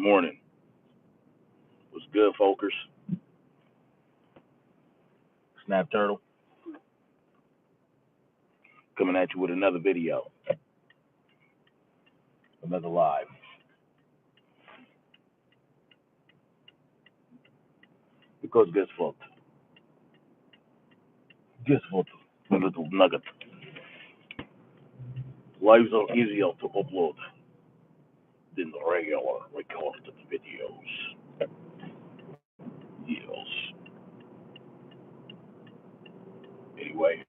Morning. What's good, folkers? Snap Turtle coming at you with another video, another live. Because guess what? My little nugget. Lives are easier to upload than the regular recorded videos. Yes. Anyway.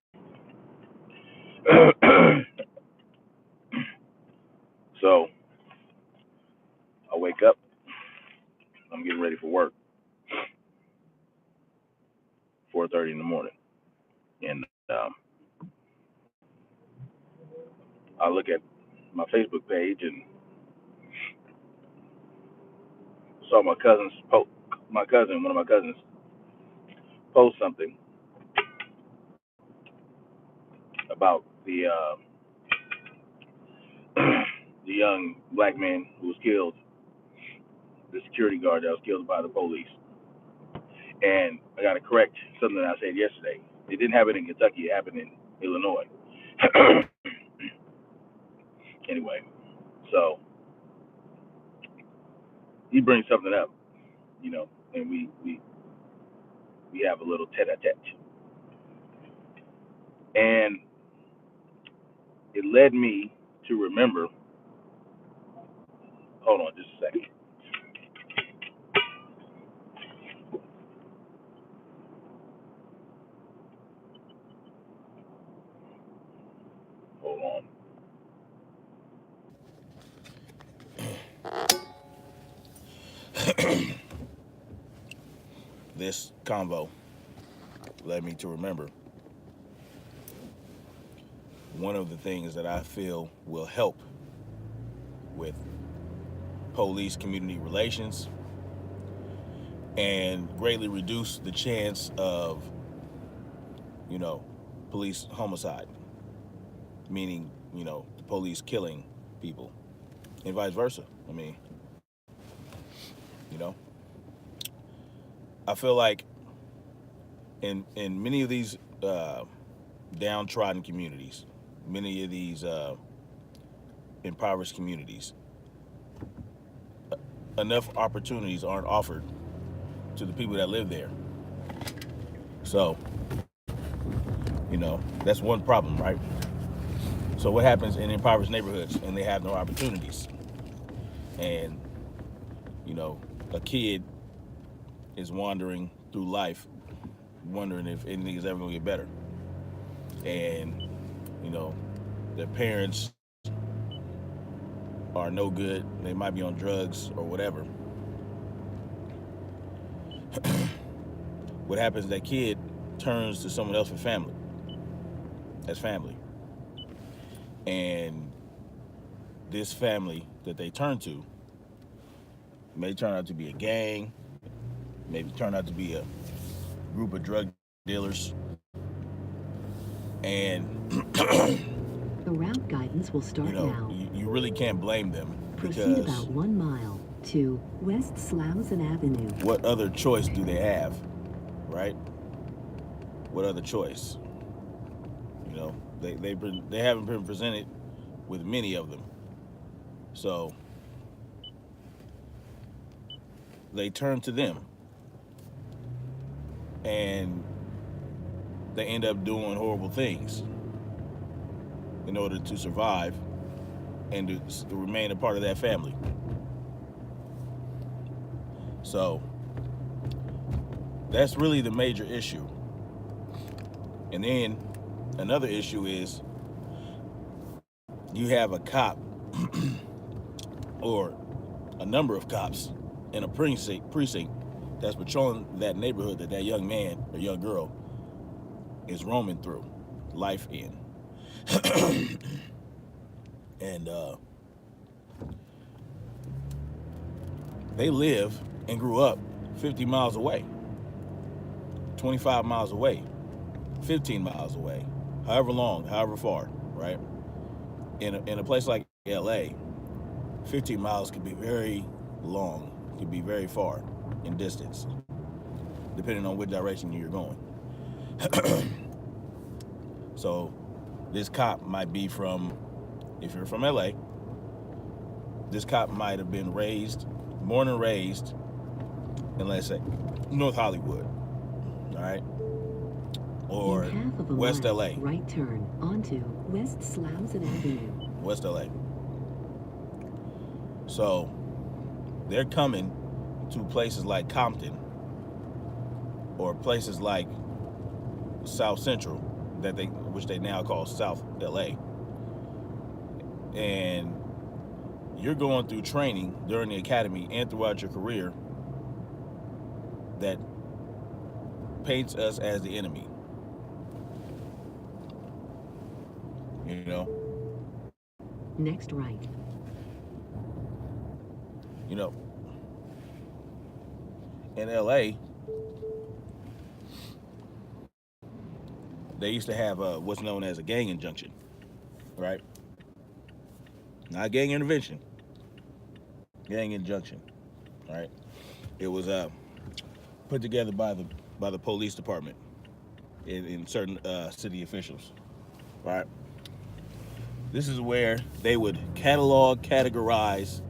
So, I wake up. I'm getting ready for work. 4:30 in the morning. And I look at my Facebook page and saw one of my cousins post something about the young black man who was killed, the security guard that was killed by the police. And I got to correct something that I said yesterday. It didn't happen in Kentucky. It happened in Illinois. Anyway, so he brings something up, and we have a little tete-a-tete. And it led me to remember. Hold on just a second. Hold on. This convo led me to remember one of the things that I feel will help with police community relations and greatly reduce the chance of, police homicide, meaning, the police killing people and vice versa. I feel like in many of these downtrodden communities, many of these impoverished communities, enough opportunities aren't offered to the people that live there. So, that's one problem, right? So what happens in impoverished neighborhoods and they have no opportunities? And, a kid is wandering through life, wondering if anything is ever gonna get better. And, their parents are no good. They might be on drugs or whatever. What happens, that kid turns to someone else for family. As family. And this family that they turn to may turn out to be a gang, maybe turn out to be a group of drug dealers. And the route guidance will start now. You really can't blame them. Proceed about 1 mile to West Slauson Avenue. What other choice do they have, right? What other choice? They haven't been presented with many of them. So they turn to them. And they end up doing horrible things in order to survive and to remain a part of that family. So that's really the major issue. And then another issue is you have a cop or a number of cops in a precinct that's patrolling that neighborhood that that young man or young girl is roaming through life in. And they live and grew up 50 miles away, 25 miles away, 15 miles away, however far, right? In a place like LA, 15 miles can be very long. It could be very far in distance, depending on which direction you're going. So this cop might be from, if you're from LA, this cop might have been born and raised in, let's say, North Hollywood, all right? Or In half of a West mile, LA. right turn onto West Slauson Avenue. West LA. So they're coming to places like Compton or places like South Central, which they now call South LA. And you're going through training during the academy and throughout your career that paints us as the enemy. You know? Next right. You know, in LA, they used to have what's known as a gang injunction, right? Not gang intervention, gang injunction, right? It was put together by the police department in certain city officials, right? This is where they would categorize,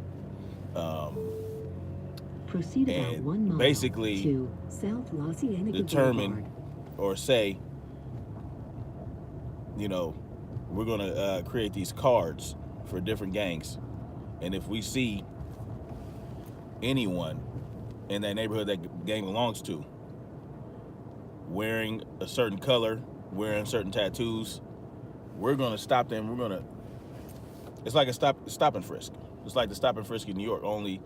Proceed about and 1 mile basically to South La Cienega determine Boulevard. or say, you know, we're going to create these cards for different gangs. And if we see anyone in that neighborhood that gang belongs to wearing a certain color, wearing certain tattoos, we're going to stop them. It's like a stop and frisk. It's like the stop and frisk in New York, only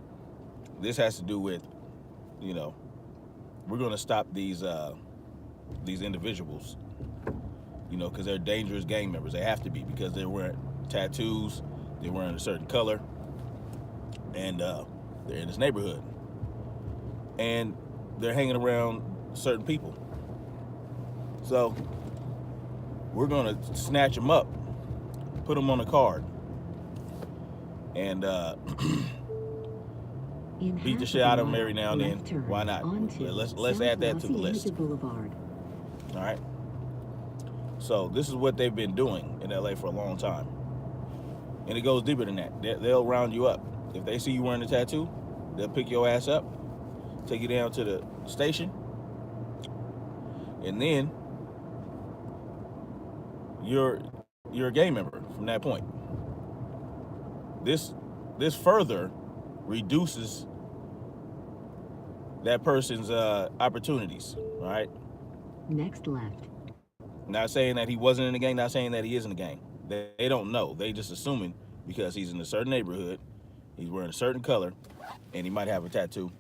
this has to do with, you know, we're going to stop these individuals, you know, because they're dangerous gang members. They have to be, because they're wearing tattoos, they're wearing a certain color, and they're in this neighborhood, and they're hanging around certain people. So we're going to snatch them up, put them on a card, and beat the shit out of them every now and then. Why not? Let's add that to the list. Boulevard. All right. So this is what they've been doing in LA for a long time, and it goes deeper than that. They'll round you up. If they see you wearing a tattoo, they'll pick your ass up, take you down to the station, and then you're a gang member from that point. This further reduces that person's opportunities, all right? Next left. Not saying that he wasn't in the gang, not saying that he is in the gang. They don't know. They just assuming because he's in a certain neighborhood, he's wearing a certain color, and he might have a tattoo.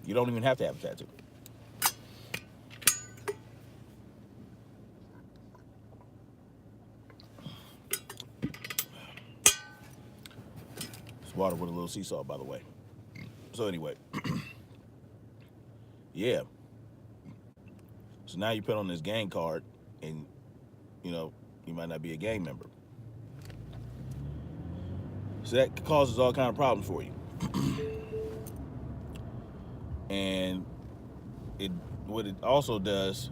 You don't even have to have a tattoo. It's water with a little sea salt, by the way. So anyway, yeah. So now you put on this gang card, and you know you might not be a gang member. So that causes all kind of problems for you. And what it also does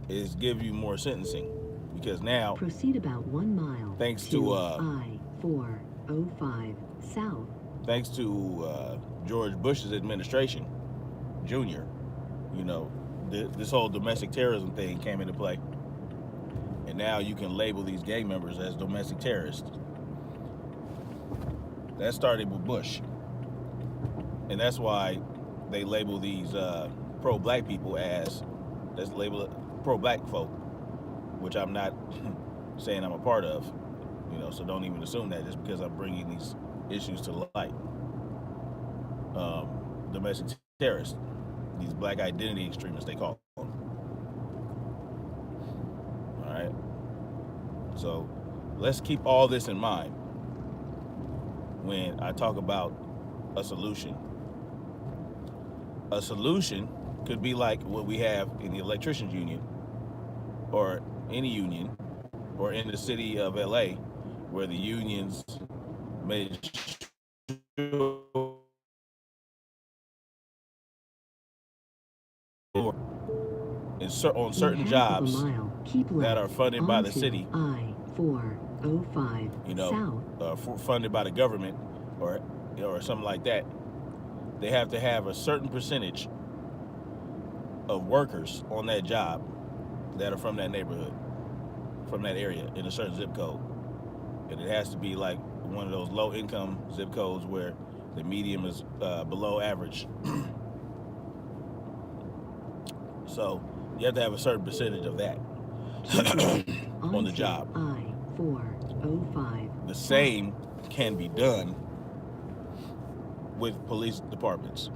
is give you more sentencing, because now Proceed about 1 mile. Thanks to, I-405 South. thanks to George Bush's administration, Jr., you know, this whole domestic terrorism thing came into play. And now you can label these gang members as domestic terrorists. That started with Bush. And that's why they label these pro-black people as, let's label it pro-black folk, which I'm not saying I'm a part of, you know, so don't even assume that just because I'm bringing these issues to light. Domestic terrorists, these black identity extremists, they call them. All right. So let's keep all this in mind when I talk about a solution. A solution could be like what we have in the electricians union, or any union, or in the city of LA, where the unions made on certain In half of a jobs mile, keep that are left funded by the onto city, I-405 you know, south. funded by the government or something like that, they have to have a certain percentage of workers on that job that are from that neighborhood, from that area, in a certain zip code. And it has to be like one of those low income zip codes where the median is below average. So you have to have a certain percentage of that on the job. I-405 The same can be done with police departments.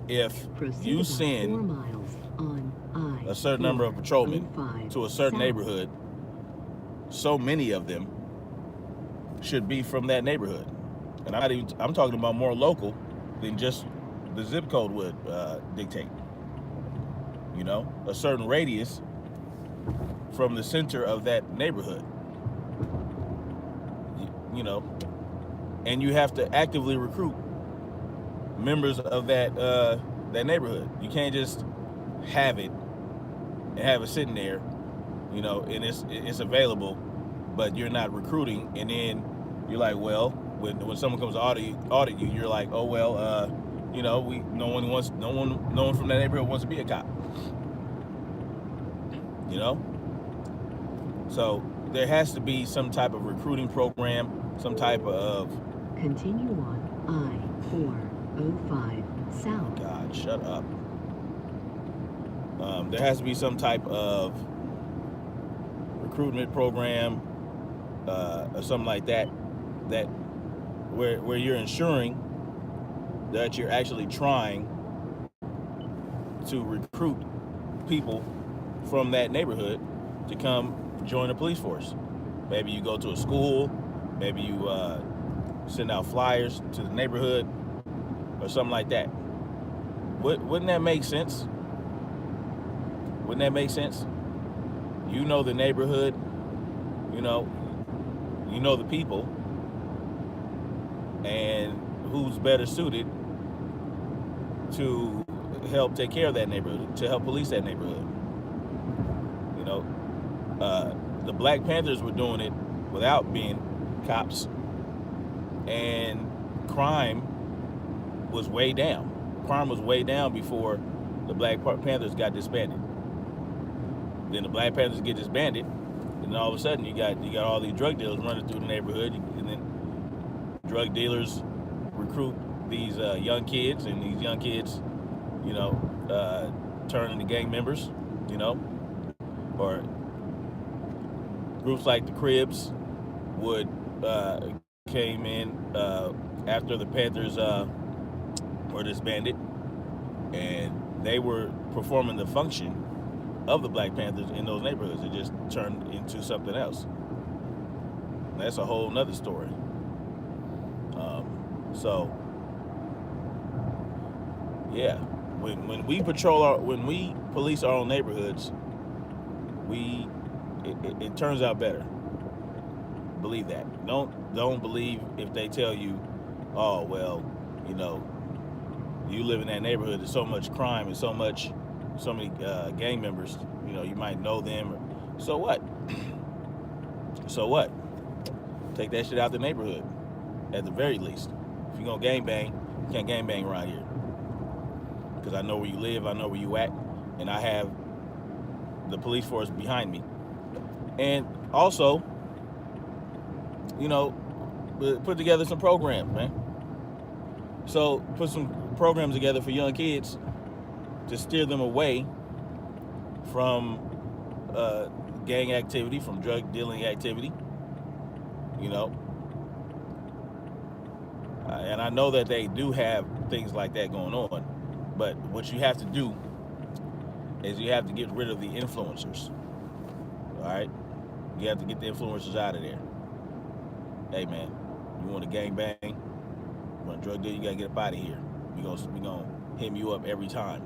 If you send a certain number of patrolmen to a certain neighborhood, so many of them should be from that neighborhood. And I'm talking about more local than just the zip code would dictate. You know, a certain radius from the center of that neighborhood. You know, and you have to actively recruit members of that neighborhood. You can't just have it and have it sitting there, you know, and it's available, but you're not recruiting. And then you're like, well, when someone comes to audit you, you're like, oh well, you know, no one from that neighborhood wants to be a cop. You know, so there has to be some type of recruiting program, some type of. Continue on I-405 south. God, shut up. There has to be some type of recruitment program or something like that where you're ensuring that you're actually trying to recruit people from that neighborhood to come join the police force. Maybe you go to a school, maybe you send out flyers to the neighborhood or something like that. Wouldn't that make sense? Wouldn't that make sense? You know the neighborhood, you know the people, and who's better suited to help take care of that neighborhood, to help police that neighborhood. You know, the Black Panthers were doing it without being cops, and crime was way down. Crime was way down before the Black Panthers got disbanded. Then the Black Panthers get disbanded, and then all of a sudden you got all these drug dealers running through the neighborhood, and then drug dealers recruit these young kids, and these young kids, you know, turn into gang members, you know, or groups like the Cribs would came in after the Panthers were disbanded, and they were performing the function of the Black Panthers in those neighborhoods. It just turned into something else. And that's a whole nother story. So yeah, when we police our own neighborhoods, it turns out better. Believe that. Don't believe if they tell you, oh well, you know, you live in that neighborhood, there's so much crime and so many gang members, you know, you might know them. So what? So what? Take that shit out the neighborhood, at the very least. If you're gonna gangbang, you can't gangbang around here. Because I know where you live, I know where you at, and I have the police force behind me. And also, you know, put together some programs, man. So put some programs together for young kids to steer them away from gang activity, from drug dealing activity, you know. And I know that they do have things like that going on, but what you have to do is you have to get rid of the influencers. All right, you have to get the influencers out of there. Hey man, you want to gang bang, you want to drug deal, you gotta get up out of here. We gonna hit you up every time.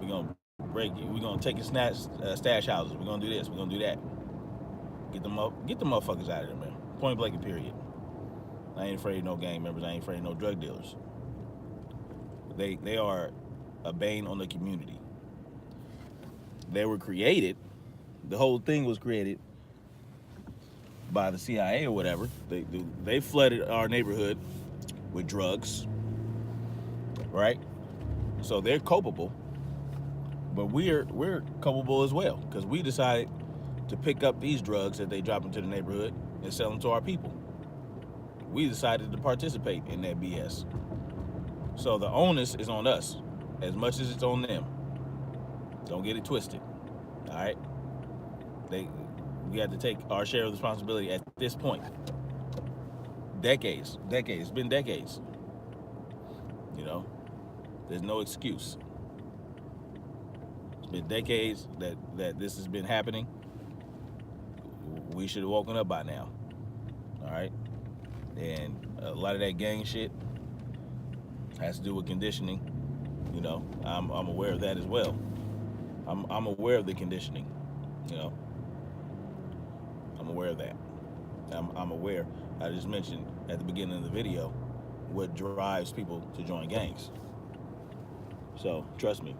We gonna break you. We gonna take your stash houses. We're gonna do this. We're gonna do that. Get the motherfuckers out of there, man. Point blank and period. I ain't afraid of no gang members. I ain't afraid of no drug dealers. They are a bane on the community. They were created. The whole thing was created by the CIA or whatever. They flooded our neighborhood with drugs, right? So they're culpable, but we're culpable as well because we decided to pick up these drugs that they drop into the neighborhood and sell them to our people. We decided to participate in that BS. So the onus is on us as much as it's on them. Don't get it twisted. All right? We had to take our share of the responsibility at this point. Decades. It's been decades. You know, there's no excuse. It's been decades that this has been happening. We should have woken up by now. All right? And a lot of that gang shit has to do with conditioning. You know, I'm aware of that as well. I'm aware of the conditioning. You know, I'm aware of that. I'm aware. I just mentioned at the beginning of the video what drives people to join gangs. So trust me,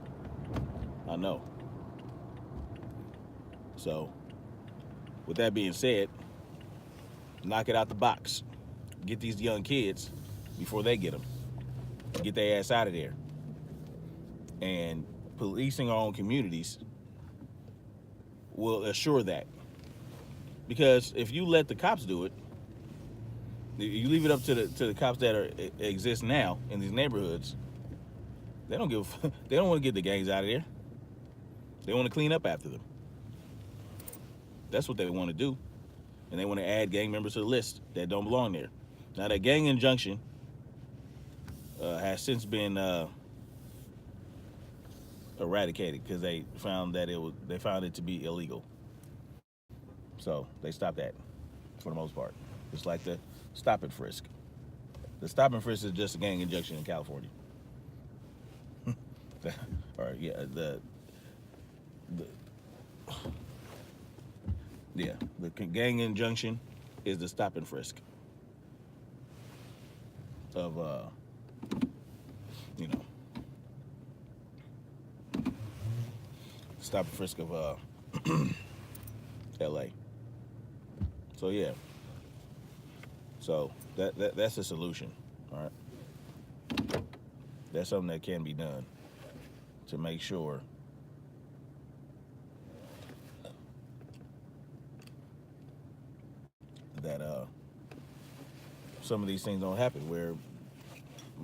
I know. So with that being said, knock it out the box. Get these young kids before they get them. Get their ass out of there. And policing our own communities will assure that. Because if you let the cops do it, you leave it up to the cops that exist now in these neighborhoods, they don't want to get the gangs out of there. They want to clean up after them. That's what they want to do. And they want to add gang members to the list that don't belong there. Now that gang injunction has since been eradicated because they found it to be illegal. So they stopped that for the most part. It's like the stop and frisk. The stop and frisk is just a gang injunction in California. Or yeah, the gang injunction is the stop and frisk of stop and frisk of LA. So yeah. So that's a solution, all right? That's something that can be done to make sure that some of these things don't happen where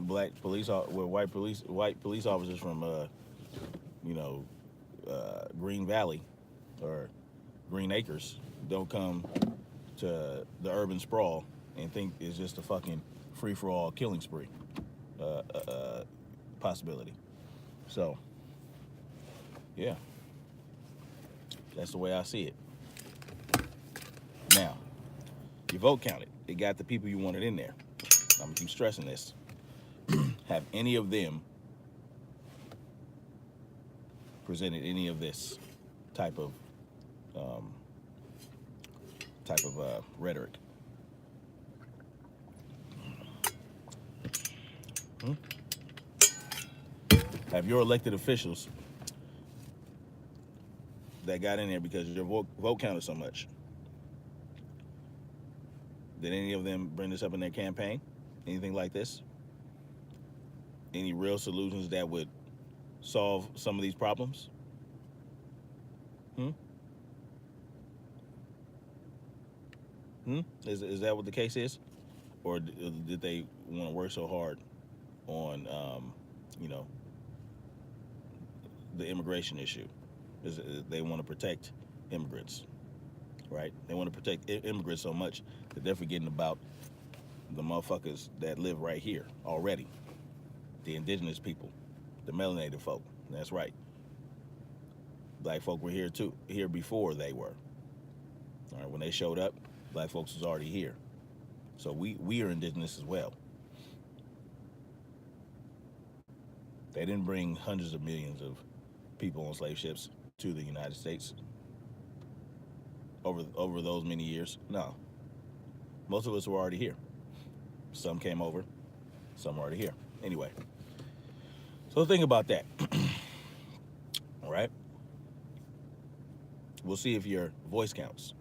white police officers from Green Valley or Green Acres don't come to the urban sprawl and think it's just a fucking free-for-all killing spree possibility. So, yeah, that's the way I see it. Now, your vote counted. It got the people you wanted in there. I'm gonna keep stressing this. Have any of them presented any of this type of rhetoric? Have your elected officials that got in there because your vote counted so much, did any of them bring this up in their campaign? Anything like this? Any real solutions that would solve some of these problems? Is that what the case is? Or did they want to work so hard on, the immigration issue? They want to protect immigrants, right? They want to protect immigrants so much that they're forgetting about the motherfuckers that live right here already. The indigenous people, the melanated folk. That's right. Black folk were here before they were. All right, when they showed up, black folks was already here. So we are indigenous as well. They didn't bring hundreds of millions of people on slave ships to the United States over those many years. No. Most of us were already here. Some came over, some are already here. Anyway, so think about that. All right? We'll see if your voice counts.